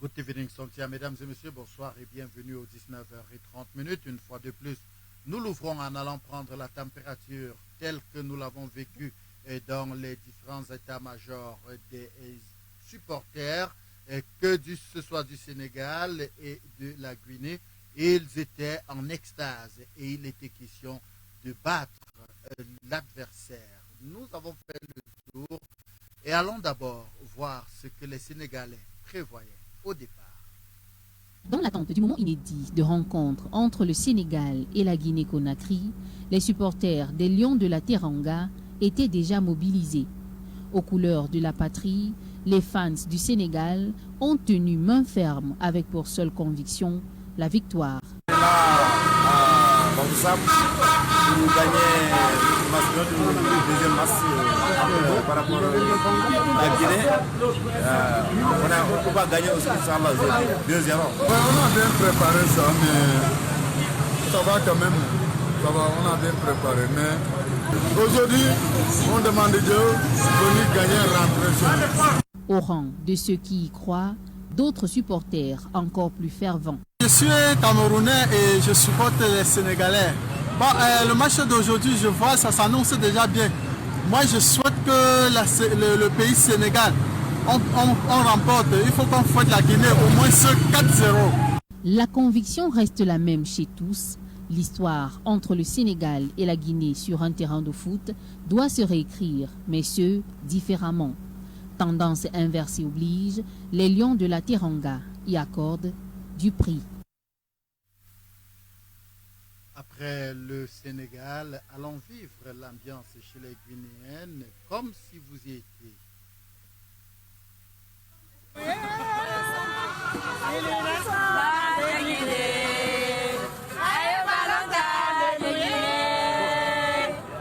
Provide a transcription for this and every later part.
Good evening, Sontia. Mesdames et messieurs, bonsoir et bienvenue aux 19h30. Une fois de plus, nous l'ouvrons en allant prendre la température telle que nous l'avons vécue dans les différents états-majors des supporters, que ce soit du Sénégal et de la Guinée. Ils étaient en extase et il était question de battre l'adversaire. Nous avons fait le tour et allons d'abord voir ce que les Sénégalais prévoyaient au départ. Dans l'attente du moment inédit de rencontre entre le Sénégal et la Guinée-Conakry, les supporters des Lions de la Teranga étaient déjà mobilisés. Aux couleurs de la patrie, les fans du Sénégal ont tenu main ferme avec pour seule conviction la victoire. Nous gagner le deuxième match par rapport à la Guinée. On va gagner aussi 2-0. On a bien préparé ça, mais ça va quand même. Ça va, on a bien préparé. Mais aujourd'hui, on demande Dieu de venir gagner, rentrer chez nous. Au rang de ceux qui y croient, d'autres supporters encore plus fervents. Je suis Camerounais et je supporte les Sénégalais. Bon, le match d'aujourd'hui, je vois, ça s'annonce déjà bien. Moi, je souhaite que le pays Sénégal, on remporte. Il faut qu'on fasse la Guinée au moins ce 4-0. La conviction reste la même chez tous. L'histoire entre le Sénégal et la Guinée sur un terrain de foot doit se réécrire, mais ce, différemment. Tendance inversée oblige, les Lions de la Teranga y accordent du prix. Après le Sénégal, allons vivre l'ambiance chez les Guinéennes comme si vous y étiez.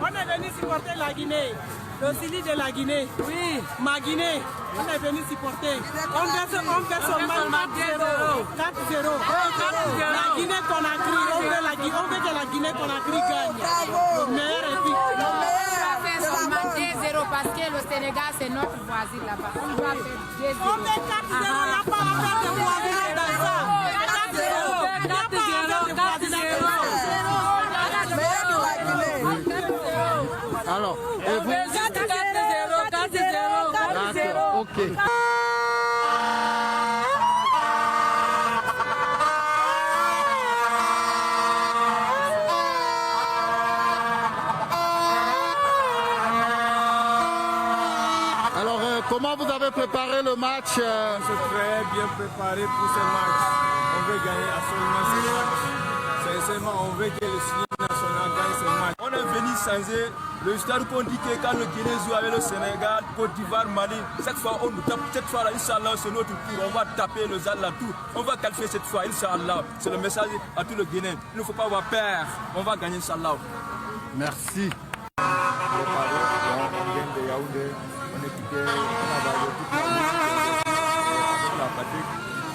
On est venu supporter la Guinée, le Sili de la Guinée. Oui, ma Guinée, on est venu supporter. On fait seulement 4-0. 4-0. La Guinée-Conakry, on veut que la Guinée-Conakry gagne. Le meilleur équipe. On fait seulement 2-0 parce que le Sénégal, c'est notre voisin là-bas. On va faire 2-0. On fait 4-0, il n'y a pas à faire de voisinage dans ça. 4-0. Il n'y a pas à faire de voisinage dans ça. Alors, et vous 4-0. Ok. Alors, comment vous avez préparé le match On s'est très bien préparé pour ce match. On veut gagner absolument ce match. Sincèrement, on veut que le Sili national gagne ce match. On est venu changer le stade qu'on dit que quand le Guinée joue avec le Sénégal, Côte d'Ivoire, Mali, cette fois on nous tape. Cette fois là, Inch'Allah, c'est notre tour. On va taper le ZAL là-tout. On va qualifier cette fois, Inch'Allah. C'est le message à tous les Guinéens. Il ne faut pas avoir peur. On va gagner, Inch'Allah. Merci. On vient de Yaoundé. On est quitté. On a basé toute la musique. Avec la fatigue,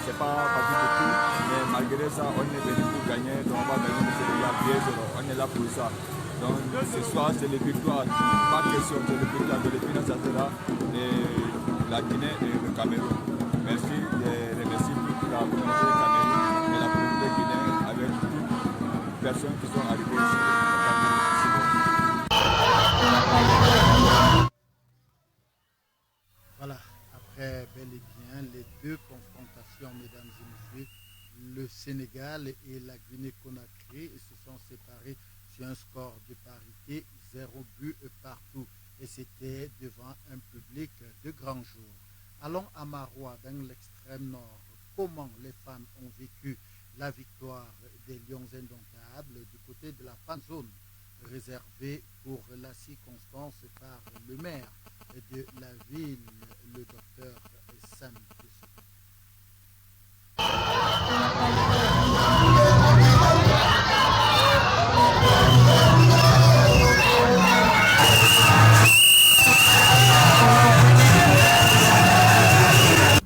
c'est pas parti de tout. Mais malgré ça, on est venu pour gagner. Donc on va gagner le Sénégal 2-0. On est là pour ça. Donc ce soir, c'est les victoires. Pas question de les victoires de l'épine, ça sera la Guinée et le Cameroun. Merci et remercie toute la communauté cameroun et la communauté guinéenne avec toutes les personnes qui sont arrivées ici. Voilà, après bel et bien les deux confrontations, mesdames et messieurs, le Sénégal et la Guinée-Conakry se sont séparés sur un score de parité, 0 but partout. Et c'était devant un public de grand jour. Allons à Maroua, dans l'extrême nord. Comment les fans ont vécu la victoire des Lions indomptables du côté de la fan zone réservée pour la circonstance par le maire de la ville, le docteur Sam.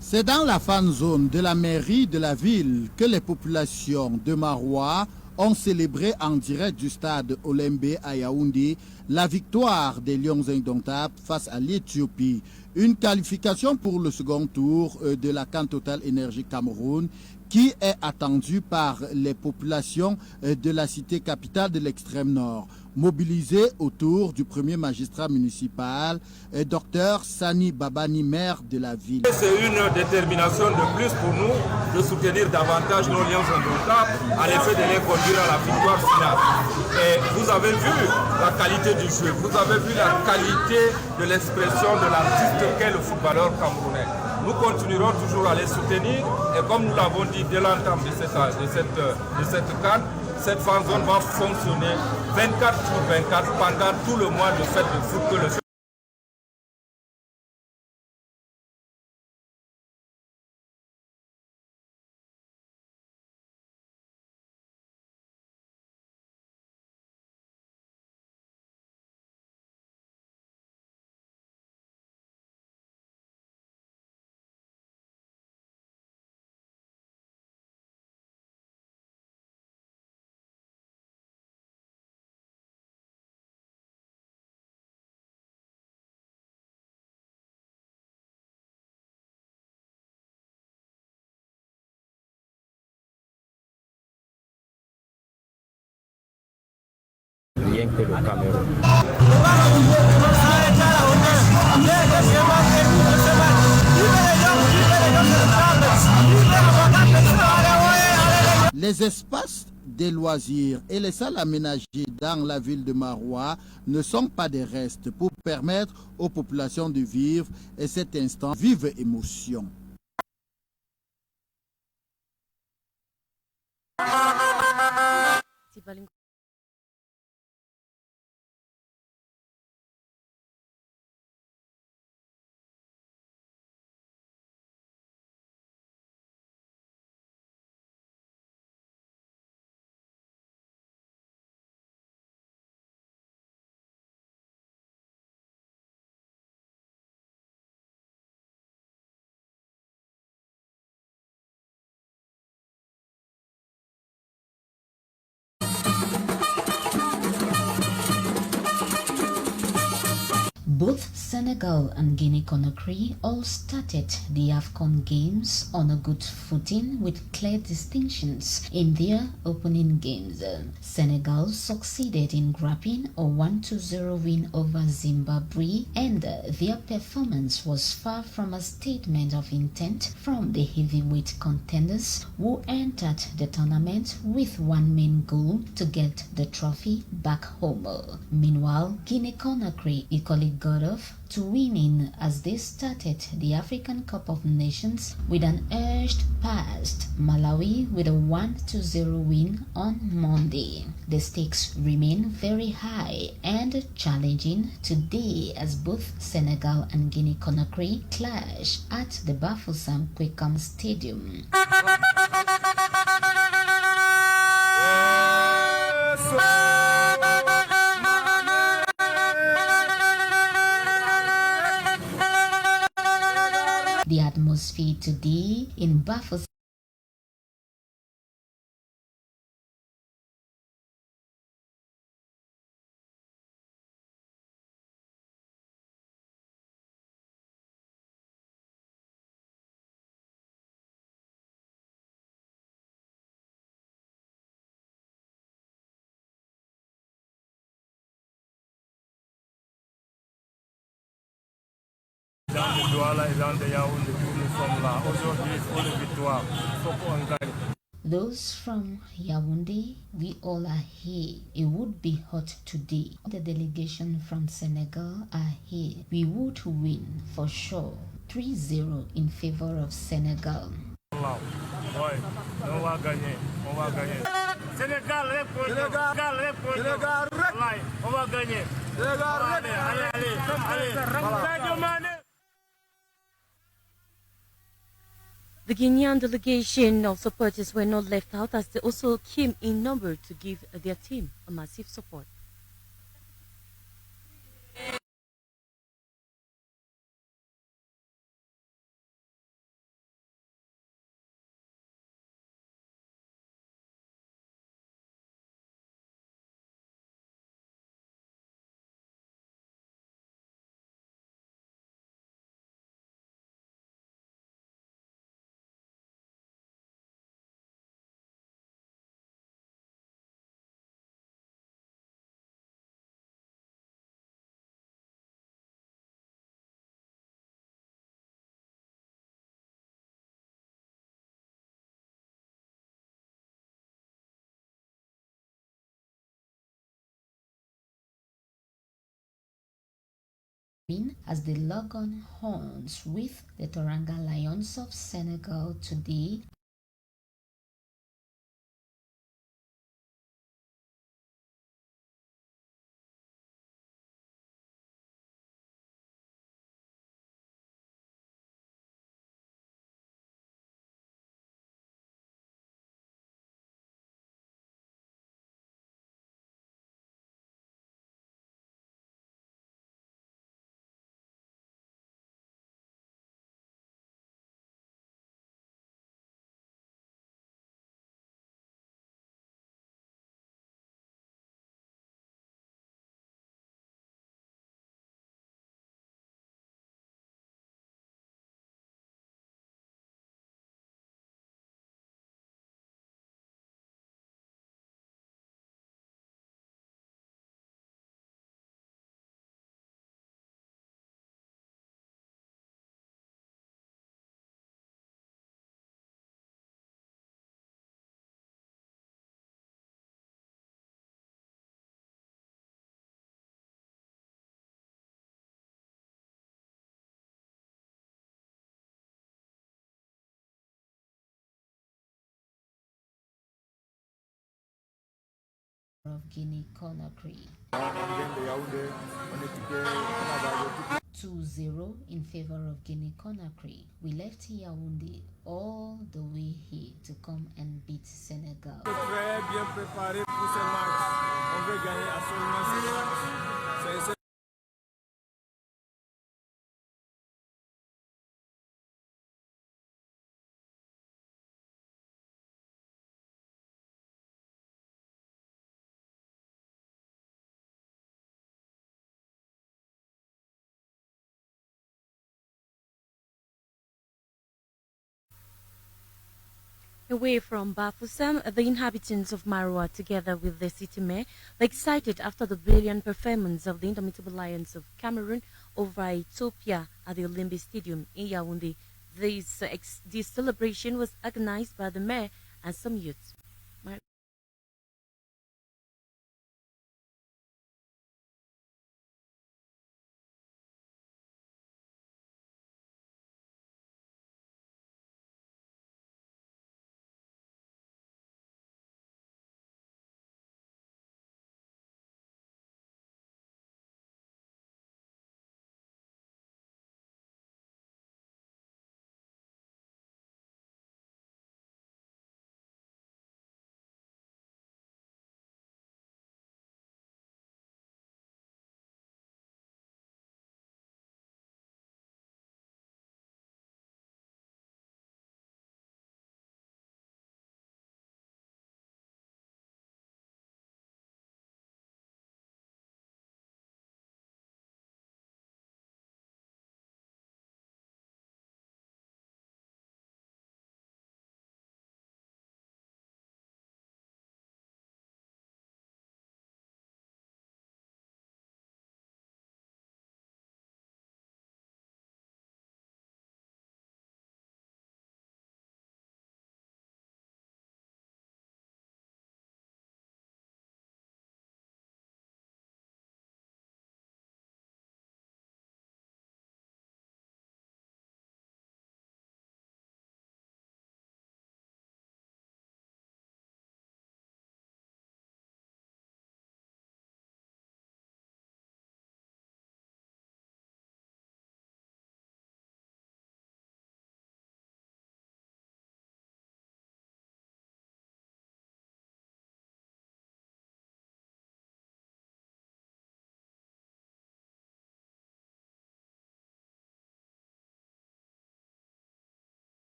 C'est dans la fan zone de la mairie de la ville que les populations de Maroua ont célébré en direct du stade Olembe à Yaoundé la victoire des Lions indomptables face à l'Éthiopie. Une qualification pour le second tour de la CAN Total Énergie Cameroun qui est attendue par les populations de la cité capitale de l'extrême nord, mobilisées autour du premier magistrat municipal, Dr Sani Babani, maire de la ville. C'est une détermination de plus pour nous de soutenir davantage nos liens indomptables à l'effet de les conduire à la victoire finale. Et vous avez vu la qualité du jeu, vous avez vu la qualité de l'expression de l'artiste qu'est le footballeur camerounais. Nous continuerons toujours à les soutenir et comme nous l'avons dit dès l'entame de cette CAN, cette fan zone va fonctionner 24 sur 24 pendant tout le mois de fête de foot que le rien que le Cameroun. Les espaces des loisirs et les salles aménagées dans la ville de Maroua ne sont pas des restes pour permettre aux populations de vivre et cet instant vive émotion. Both Senegal and Guinea-Conakry all started the AFCON games on a good footing with clear distinctions in their opening games. Senegal succeeded in grabbing a 1-0 win over Zimbabwe, and their performance was far from a statement of intent from the heavyweight contenders who entered the tournament with one main goal to get the trophy back home. Meanwhile, Guinea-Conakry equally got off to winning as they started the African Cup of Nations with an urged past Malawi with a 1-0 win on Monday. The stakes remain very high and challenging today as both Senegal and Guinea-Conakry clash at the Bafoussam Kwekam Stadium. The atmosphere today in Bafoussam gens de Douala et gens de Yaoundé, nous sommes là. Aujourd'hui, il faut une victoire. Il faut qu'on gagne. Those from Yaoundé, we all are here. It would be hot today. The delegation from Senegal are here. We would win for sure. 3-0 in favor of Senegal. Ouais, on va gagner. On va gagner. Sénégal, Sénégal, on va gagner. Allez. The Guinean delegation of supporters were not left out as they also came in number to give their team a massive support. as they lock on horns with the Teranga Lions of Senegal today. Of Guinea-Conakry. 2-0 in favor of Guinea-Conakry. We left Yaoundé all the way here to come and beat Senegal. Très bien préparé pour ce match. On veut gagner absolument ce match. Away from Bafoussam, the inhabitants of Marwa, together with the city mayor, were excited after the brilliant performance of the Indomitable Lions of Cameroon over Ethiopia at the Olympic Stadium in Yaoundé. This celebration was organized by the mayor and some youths.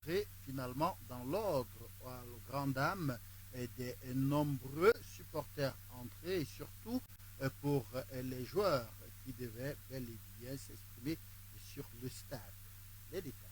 entré finalement dans l'ordre, aux grandes dames des nombreux supporters entrés et surtout pour les joueurs qui devaient bel et bien s'exprimer sur le stade. Les détails.